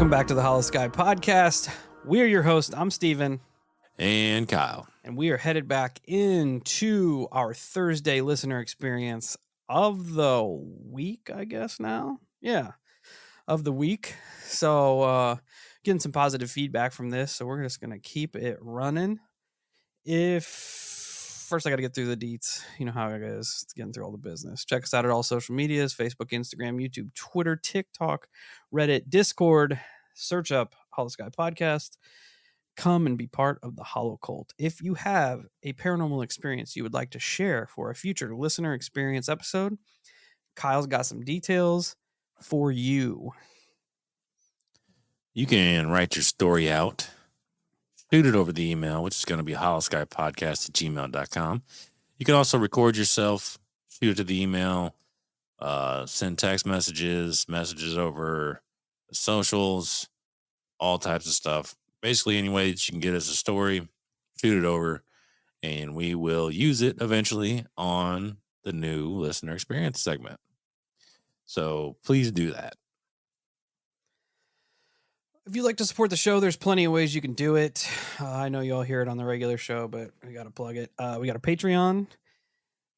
Welcome back to the Holosky Podcast. We're your host. I'm Steven. And Kyle. And we are headed back into our Thursday listener experience of the week, I guess now. Yeah, of the week. So getting some positive feedback from this. So we're just going to keep it running. First I got to get through the deets. You know how it is. It's getting through all the business. Check us out at all social medias, Facebook, Instagram, YouTube, Twitter, TikTok, Reddit, Discord. Search up Holosky Podcast. Come and be part of the Holo Cult. If you have a paranormal experience you would like to share for a future listener experience episode, Kyle's got some details for you. You can write your story out. Shoot it over the email, which is going to be holoskypodcast@gmail.com. You can also record yourself, shoot it to the email, send text messages over the socials, all types of stuff. Basically, any way that you can get us a story, shoot it over, and we will use it eventually on the new listener experience segment. So please do that. If you'd like to support the show, there's plenty of ways you can do it. I know you all hear it on the regular show, but we got to plug it. We got a Patreon.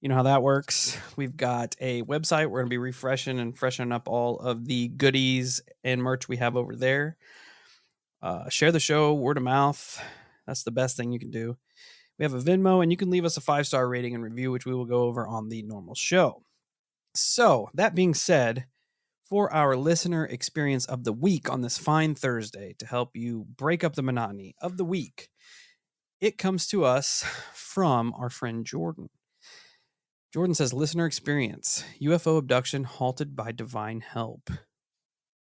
You know how that works. We've got a website. We're going to be refreshing and freshening up all of the goodies and merch we have over there. Share the show, word of mouth. That's the best thing you can do. We have a Venmo, and you can leave us a 5-star rating and review, which we will go over on the normal show. So, that being said, for our listener experience of the week on this fine Thursday, to help you break up the monotony of the week, it comes to us from our friend Jordan. Jordan says, listener experience, UFO abduction halted by divine help.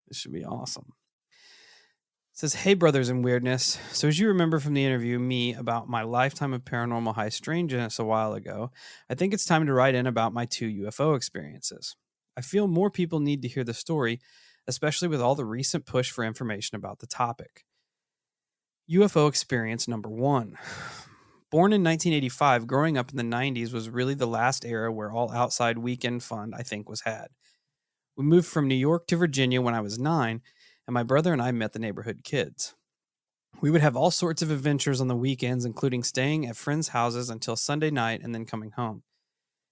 This should be awesome. It says, hey, brothers in weirdness. So as you remember from the interview, me about my lifetime of paranormal high strangeness a while ago, I think it's time to write in about my 2 UFO experiences. I feel more people need to hear the story, especially with all the recent push for information about the topic. UFO experience number 1. Born in 1985, growing up in the 90s was really the last era where all outside weekend fun, I think, was had. We moved from New York to Virginia when I was 9, and my brother and I met the neighborhood kids. We would have all sorts of adventures on the weekends, including staying at friends' houses until Sunday night and then coming home.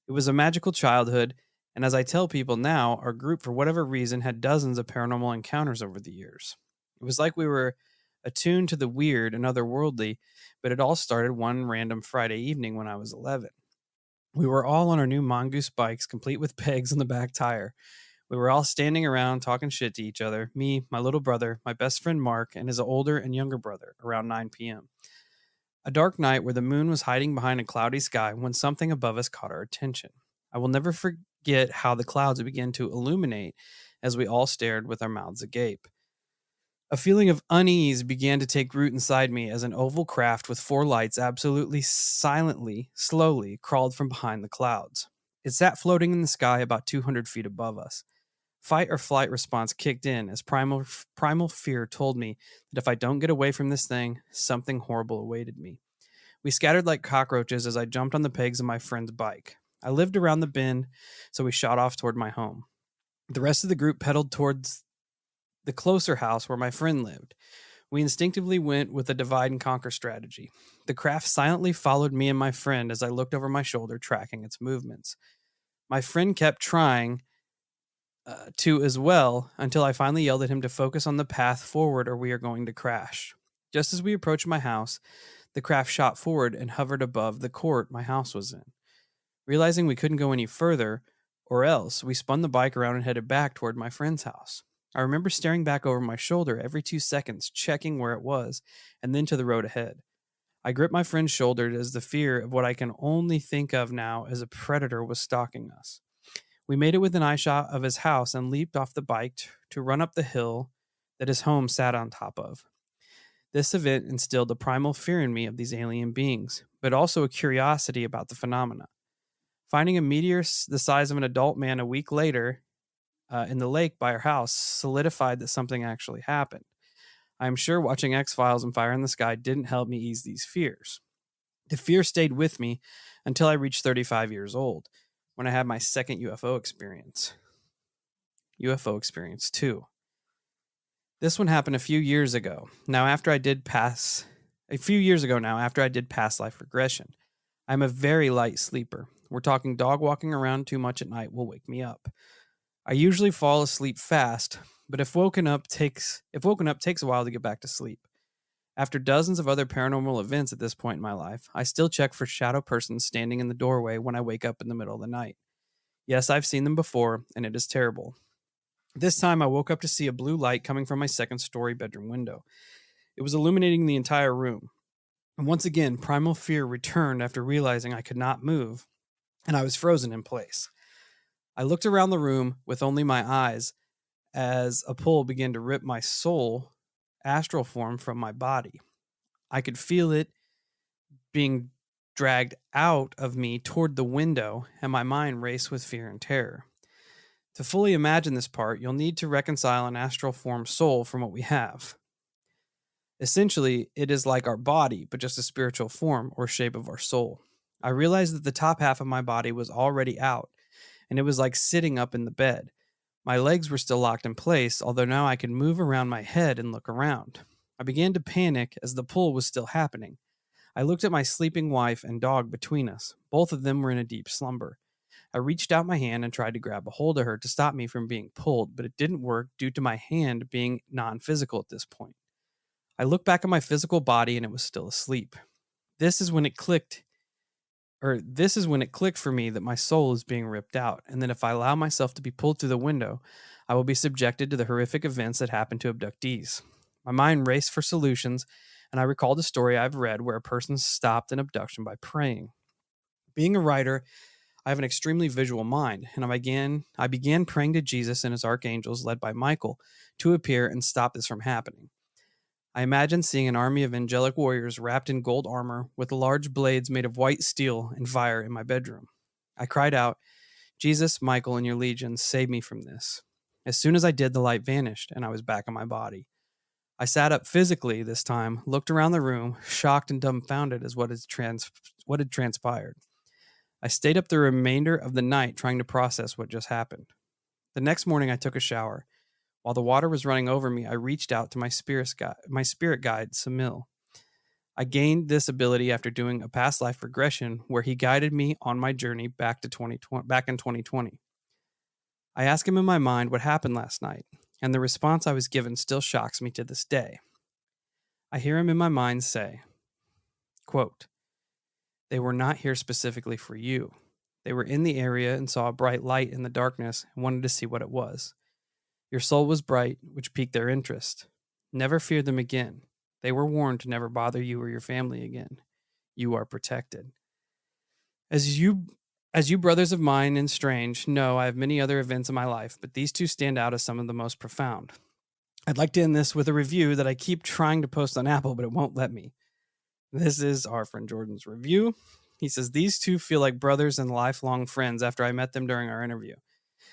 It was a magical childhood, and as I tell people now, our group, for whatever reason, had dozens of paranormal encounters over the years. It was like we were attuned to the weird and otherworldly, but it all started one random Friday evening when I was 11. We were all on our new Mongoose bikes, complete with pegs on the back tire. We were all standing around talking shit to each other, me, my little brother, my best friend Mark, and his older and younger brother, around 9 p.m. A dark night where the moon was hiding behind a cloudy sky when something above us caught our attention. I will never forget how the clouds began to illuminate as we all stared with our mouths agape. A feeling of unease began to take root inside me as an oval craft with 4 lights absolutely silently, slowly crawled from behind the clouds. It sat floating in the sky about 200 feet above us. Fight or flight response kicked in as primal fear told me that if I don't get away from this thing, something horrible awaited me. We scattered like cockroaches as I jumped on the pegs of my friend's bike. I lived around the bend, so we shot off toward my home. The rest of the group pedaled towards the closer house where my friend lived. We instinctively went with a divide and conquer strategy. The craft silently followed me and my friend as I looked over my shoulder, tracking its movements. My friend kept trying to as well until I finally yelled at him to focus on the path forward or we are going to crash. Just as we approached my house, the craft shot forward and hovered above the court my house was in. Realizing we couldn't go any further, or else, we spun the bike around and headed back toward my friend's house. I remember staring back over my shoulder every 2 seconds, checking where it was, and then to the road ahead. I gripped my friend's shoulder as the fear of what I can only think of now as a predator was stalking us. We made it within eyeshot of his house and leaped off the bike to run up the hill that his home sat on top of. This event instilled a primal fear in me of these alien beings, but also a curiosity about the phenomena. Finding a meteor the size of an adult man a week later in the lake by our house solidified that something actually happened. I am sure watching X-Files and Fire in the Sky didn't help me ease these fears. The fear stayed with me until I reached 35 years old, when I had my second UFO experience. UFO experience 2. This one happened a few years ago. After I did past life regression. I'm a very light sleeper. We're talking dog walking around too much at night will wake me up. I usually fall asleep fast, but if woken up takes a while to get back to sleep. After dozens of other paranormal events at this point in my life, I still check for shadow persons standing in the doorway when I wake up in the middle of the night. Yes, I've seen them before, and it is terrible. This time I woke up to see a blue light coming from my second-story bedroom window. It was illuminating the entire room. And once again, primal fear returned after realizing I could not move, and I was frozen in place. I looked around the room with only my eyes as a pull began to rip my soul astral form from my body. I could feel it being dragged out of me toward the window, and my mind raced with fear and terror. To fully imagine this part, you'll need to reconcile an astral form soul from what we have. Essentially, it is like our body, but just a spiritual form or shape of our soul. I realized that the top half of my body was already out, and it was like sitting up in the bed. My legs were still locked in place, although now I could move around my head and look around. I began to panic as the pull was still happening. I looked at my sleeping wife and dog between us. Both of them were in a deep slumber. I reached out my hand and tried to grab a hold of her to stop me from being pulled, but it didn't work due to my hand being non-physical at this point. I looked back at my physical body and it was still asleep. This is when it clicked for me that my soul is being ripped out, and that if I allow myself to be pulled through the window, I will be subjected to the horrific events that happen to abductees. My mind raced for solutions, and I recalled a story I've read where a person stopped an abduction by praying. Being a writer, I have an extremely visual mind, and I began praying to Jesus and his archangels, led by Michael, to appear and stop this from happening. I imagined seeing an army of angelic warriors wrapped in gold armor with large blades made of white steel and fire in my bedroom. I cried out, "Jesus, Michael, and your legions, save me from this." As soon as I did, the light vanished, and I was back in my body. I sat up physically this time, looked around the room, shocked and dumbfounded as what had transpired. I stayed up the remainder of the night trying to process what just happened. The next morning, I took a shower. While the water was running over me, I reached out to my spirit guide, Samil. I gained this ability after doing a past life regression where he guided me on my journey back in 2020. I asked him in my mind what happened last night, and the response I was given still shocks me to this day. I hear him in my mind say, quote, "They were not here specifically for you. They were in the area and saw a bright light in the darkness and wanted to see what it was. Your soul was bright, which piqued their interest. Never fear them again. They were warned to never bother you or your family again. You are protected. As you brothers of mine and strange know, I have many other events in my life, but these two stand out as some of the most profound. I'd like to end this with a review that I keep trying to post on Apple, but it won't let me. This is our friend Jordan's review. He says, these two feel like brothers and lifelong friends after I met them during our interview.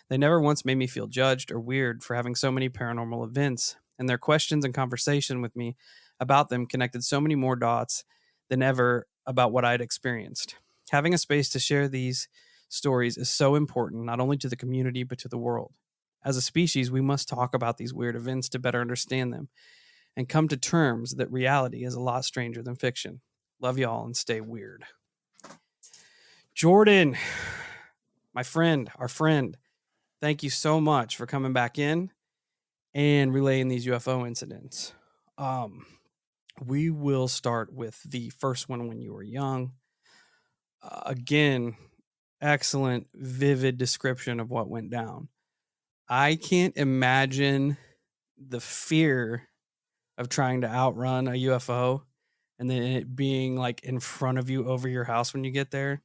They never once made me feel judged or weird for having so many paranormal events, and their questions and conversation with me about them connected so many more dots than ever about what I'd experienced. Having a space to share these stories is so important, not only to the community, but to the world. As a species, we must talk about these weird events to better understand them and come to terms that reality is a lot stranger than fiction. Love y'all and stay weird. Jordan, my friend, our friend, thank you so much for coming back in and relaying these UFO incidents. We will start with the first one when you were young. Again, excellent, vivid description of what went down. I can't imagine the fear of trying to outrun a UFO and then it being like in front of you over your house when you get there.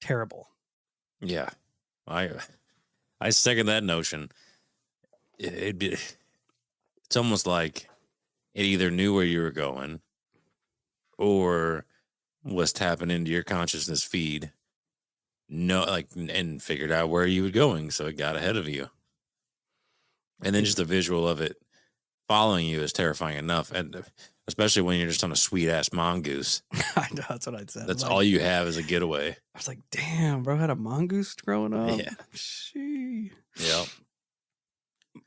Terrible. Yeah. I second that notion. It's almost like it either knew where you were going or was tapping into your consciousness feed. And figured out where you were going, so it got ahead of you. And then just the visual of it following you is terrifying enough, and especially when you're just on a sweet ass mongoose. I know, that's what I'd say. That's all you have is a getaway. I was like, damn, bro, I had a mongoose growing up. Yeah. She. Yep.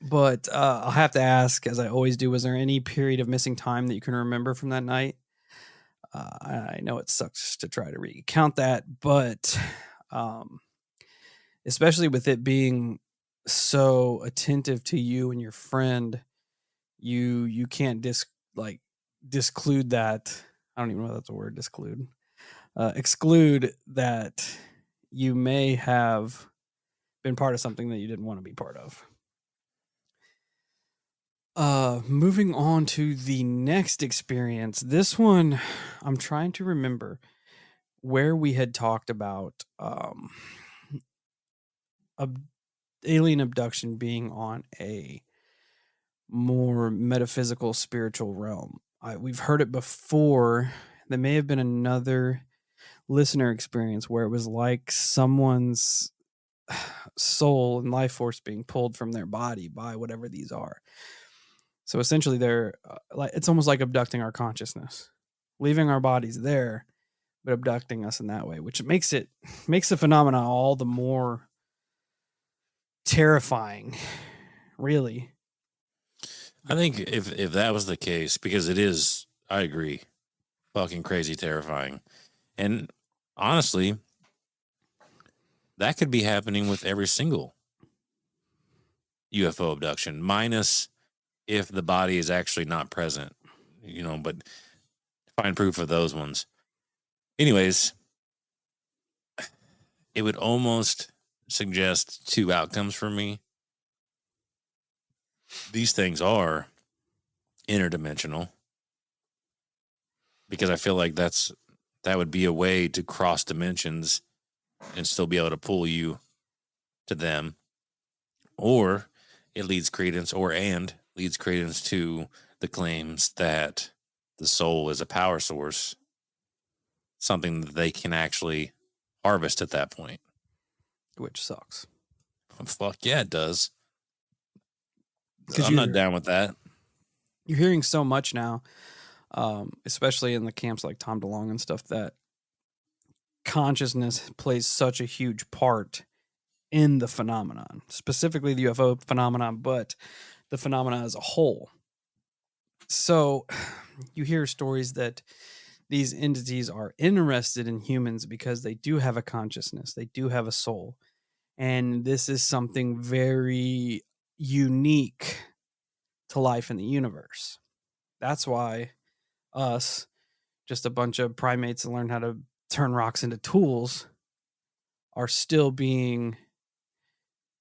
But I'll have to ask, as I always do, was there any period of missing time that you can remember from that night? I know it sucks to try to recount that, but um, especially with it being so attentive to you and your friend, you can't disclude that. I don't even know if that's a word. Disclude, exclude that you may have been part of something that you didn't want to be part of. Moving on to the next experience. This one, I'm trying to remember where we had talked about ab- alien abduction being on a more metaphysical, spiritual realm. We've heard it before. There may have been another listener experience where it was like someone's soul and life force being pulled from their body by whatever these are. So essentially, they're like, it's almost like abducting our consciousness, leaving our bodies there, but abducting us in that way, which makes the phenomena all the more terrifying. Really, I think if that was the case, because it is, I agree, fucking crazy terrifying. And honestly, that could be happening with every single UFO abduction, minus if the body is actually not present, but find proof of those ones. Anyways, it would almost suggest two outcomes for me. These things are interdimensional, because I feel like that would be a way to cross dimensions and still be able to pull you to them, or it leads credence to the claims that the soul is a power source, something that they can actually harvest at that point. which sucks. Fuck yeah, it does. 'Cause I'm not down with that. You're hearing so much now, especially in the camps like Tom DeLonge and stuff, that consciousness plays such a huge part in the phenomenon, specifically the UFO phenomenon, but the phenomena as a whole. So you hear stories that these entities are interested in humans because they do have a consciousness, they do have a soul. And this is something very unique to life in the universe. That's why us, just a bunch of primates that learn how to turn rocks into tools, are still being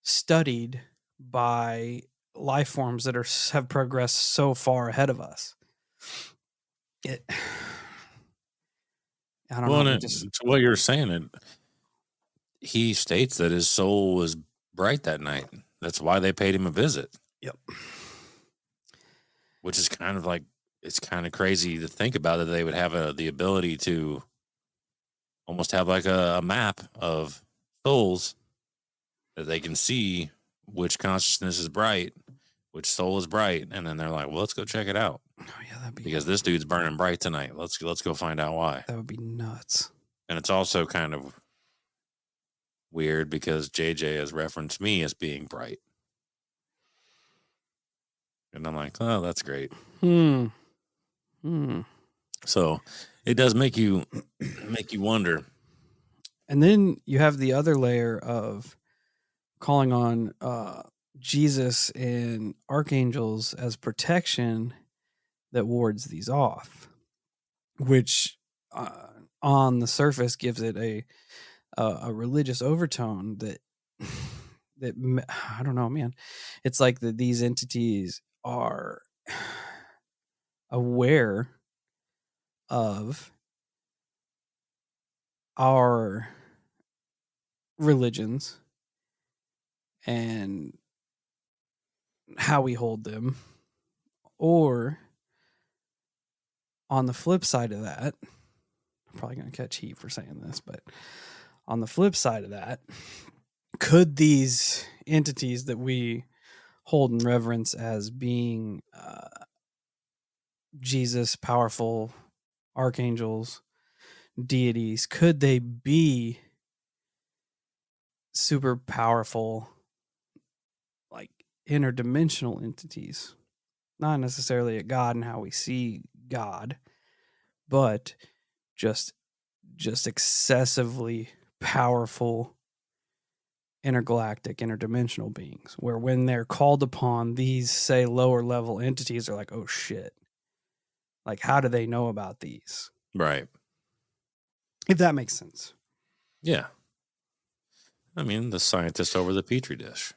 studied by life forms that have progressed so far ahead of us. I don't Well, know. and to what you're saying, he states that his soul was bright that night. That's why they paid him a visit. Yep. Which is kind of like, it's kind of crazy to think about that they would have the ability to almost have like a map of souls that they can see which consciousness is bright, which soul is bright, and then they're like, well, let's go check it out. Oh yeah, that'd be, because this dude's burning bright tonight. Let's go find out why. that would be nuts. And it's also kind of weird because JJ has referenced me as being bright. And I'm like, oh, that's great. So it does make you wonder. And then you have the other layer of calling on Jesus and archangels as protection that wards these off, which on the surface gives it a religious overtone that I don't know, man. It's like that these entities are aware of our religions and how we hold them. Or on the flip side of that, I'm probably going to catch heat for saying this, but on the flip side of that, could these entities that we hold in reverence as being Jesus, powerful archangels, deities, could they be super powerful, like interdimensional entities, not necessarily a God and how we see God, but just excessively powerful intergalactic interdimensional beings, where when they're called upon, these say lower level entities are like, oh shit, like how do they know about these? Right. If that makes sense. Yeah. I mean, the scientist over the petri dish.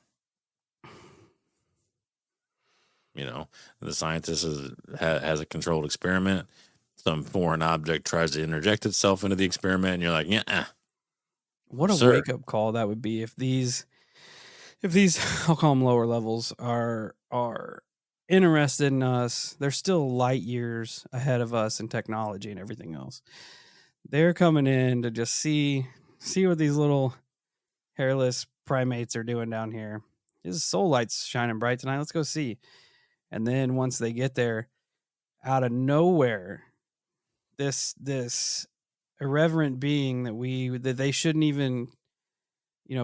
You know, the scientist has a controlled experiment. Some foreign object tries to interject itself into the experiment, and you're like, yeah. What a wake up call that would be if these I'll call them lower levels are interested in us. They're still light years ahead of us in technology and everything else. They're coming in to just see what these little hairless primates are doing down here. His soul light's shining bright tonight. Let's go see. And then once they get there, out of nowhere, this irreverent being that they shouldn't even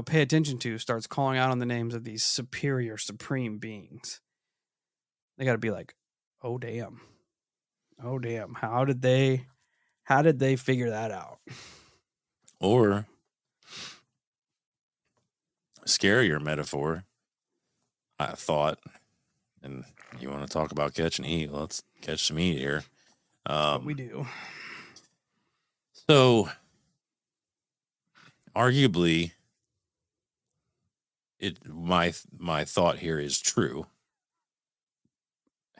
pay attention to starts calling out on the names of these superior supreme beings. They got to be like, oh damn, how did they figure that out? Or scarier metaphor, I thought, and you want to talk about catching heat? Let's catch some heat here. What we do. So, arguably, my thought here is true.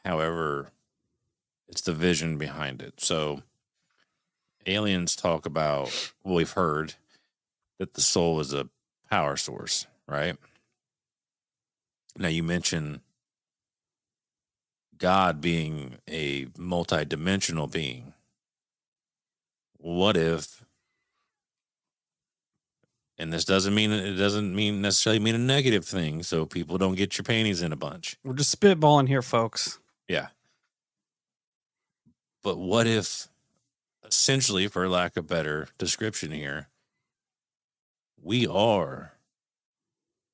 However, it's the vision behind it. So, aliens talk about, well, we've heard that the soul is a power source, right? Now, you mentioned God being a multi-dimensional being. What if, and this doesn't necessarily mean a negative thing, so people don't get your panties in a bunch. We're just spitballing here, folks. Yeah. But what if, essentially, for lack of better description here, we are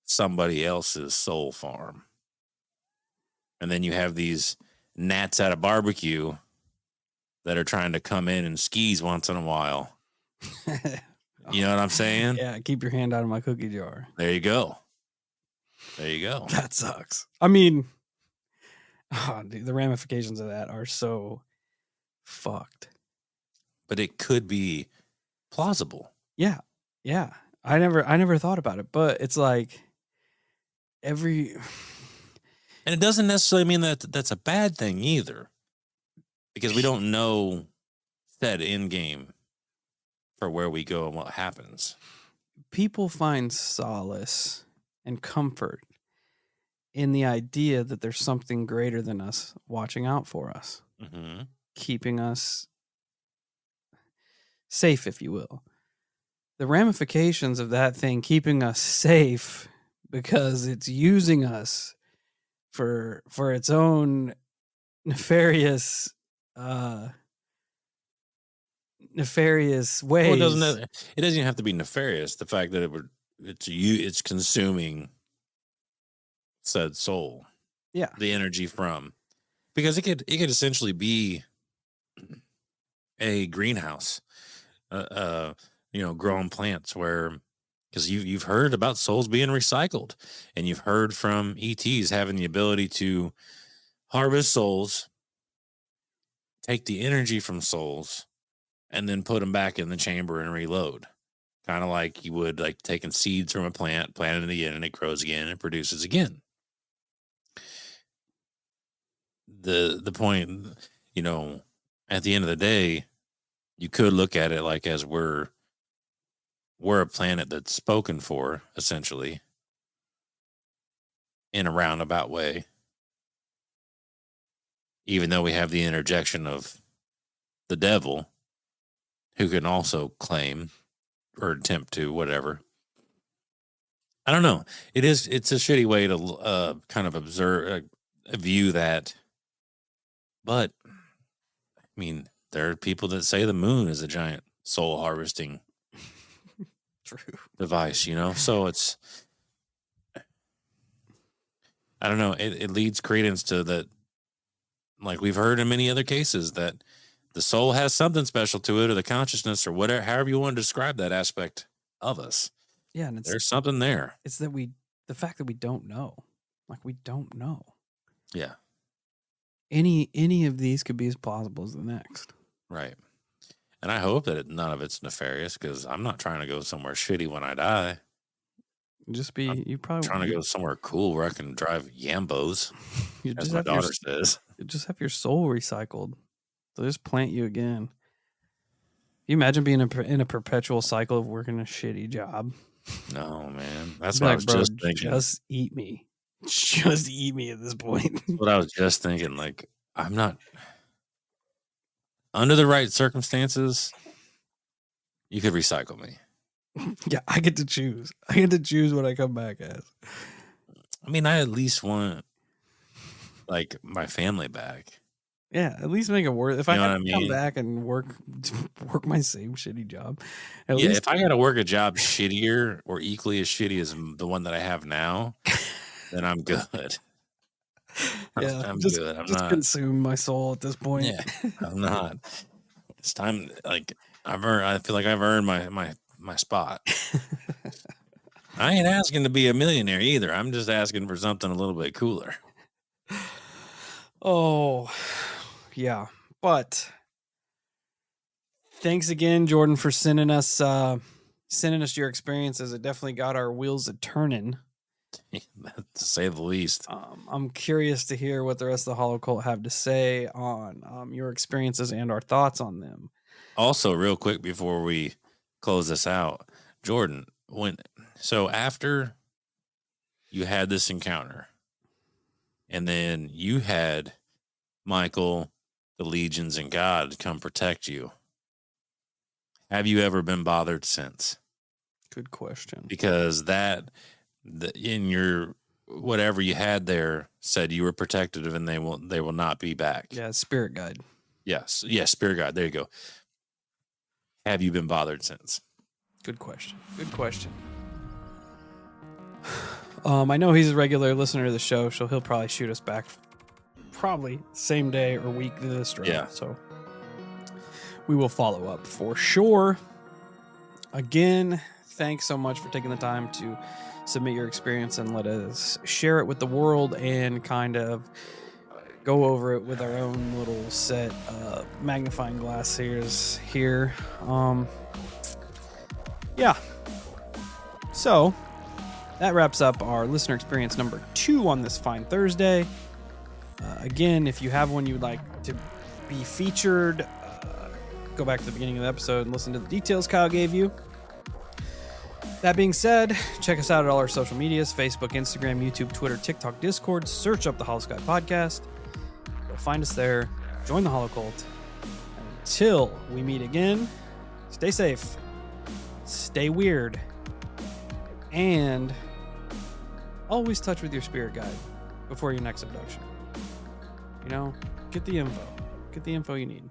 somebody else's soul farm? And then you have these gnats at a barbecue that are trying to come in and skis once in a while. You know what I'm saying? Yeah, keep your hand out of my cookie jar. There you go. That sucks. I mean, dude, the ramifications of that are so fucked. But it could be plausible. Yeah. I never thought about it, but it's like and it doesn't necessarily mean that that's a bad thing either, because we don't know that end game for where we go and what happens. People find solace and comfort in the idea that there's something greater than us watching out for us, keeping us safe, if you will. The ramifications of that thing keeping us safe because it's using us for its own nefarious ways. Well, it doesn't even have to be nefarious. The fact that it's consuming said soul. Yeah. The energy from, because it could essentially be a greenhouse, growing plants where, because you've heard about souls being recycled, and you've heard from ETs having the ability to harvest souls, take the energy from souls, and then put them back in the chamber and reload. Kind of like you would like taking seeds from a plant, plant it again, and it grows again and produces again. The point, at the end of the day, you could look at it like as we're a planet that's spoken for, essentially, in a roundabout way. Even though we have the interjection of the devil, who can also claim or attempt to whatever. I don't know. It's a shitty way to kind of view that. But, I mean, there are people that say the moon is a giant soul harvesting True. device, so I don't know. It leads credence to that. Like we've heard in many other cases that the soul has something special to it, or the consciousness, or whatever, however you want to describe that aspect of us. Yeah, and There's something there. it's that the fact that we don't know. Like we don't know. Yeah. Any of these could be as plausible as the next. Right. And I hope that none of it's nefarious, because I'm not trying to go somewhere shitty when I die. You probably Trying to go somewhere cool where I can drive Yambos, you as just my have daughter says. you just have your soul recycled. They'll just plant you again. Can you imagine being in a perpetual cycle of working a shitty job? No, man. That's Be what I like, was bro, just thinking. just eat me. Just eat me at this point. That's what I was just thinking. Like, I'm not under the right circumstances. You could recycle me. Yeah, I get to choose. I get to choose what I come back as. I mean, I at least want like my family back. Yeah, at least make it worth. If You I know have what to I come mean? back and work my same shitty job, at Yeah, least if I got to work a job shittier or equally as shitty as the one that I have now, then I'm good. yeah, I'm just good. I'm just not. consume my soul at this point. Yeah, I'm not. It's time. Like I feel like I've earned my spot. I ain't asking to be a millionaire either. I'm just asking for something a little bit cooler. Oh, yeah. But thanks again, Jordan, for sending us your experiences. It definitely got our wheels a turning. To say the least. I'm curious to hear what the rest of the Holocult have to say on your experiences and our thoughts on them. Also, real quick before we close this out, Jordan, after you had this encounter, and then you had Michael, the legions, and God come protect you, have you ever been bothered since? Good question. Because in your whatever you had there said you were protected and they will not be back. Yeah, spirit guide. Yes, spirit guide. There you go. Have you been bothered since? Good question. I know he's a regular listener to the show, so he'll probably shoot us back probably same day or week to this drop. Yeah. So we will follow up for sure. Again, thanks so much for taking the time to submit your experience and let us share it with the world and kind of go over it with our own little set magnifying glass here. Yeah. So that wraps up our listener experience number 2 on this fine Thursday. Again, if you have one you would like to be featured, go back to the beginning of the episode and listen to the details Kyle gave you. That being said, check us out at all our social medias: Facebook, Instagram, YouTube, Twitter, TikTok, Discord. Search up the Holosky Podcast. Go find us there. Join the Holocult. Until we meet again, stay safe, stay weird, and always touch with your spirit guide before your next abduction. Get the info. Get the info you need.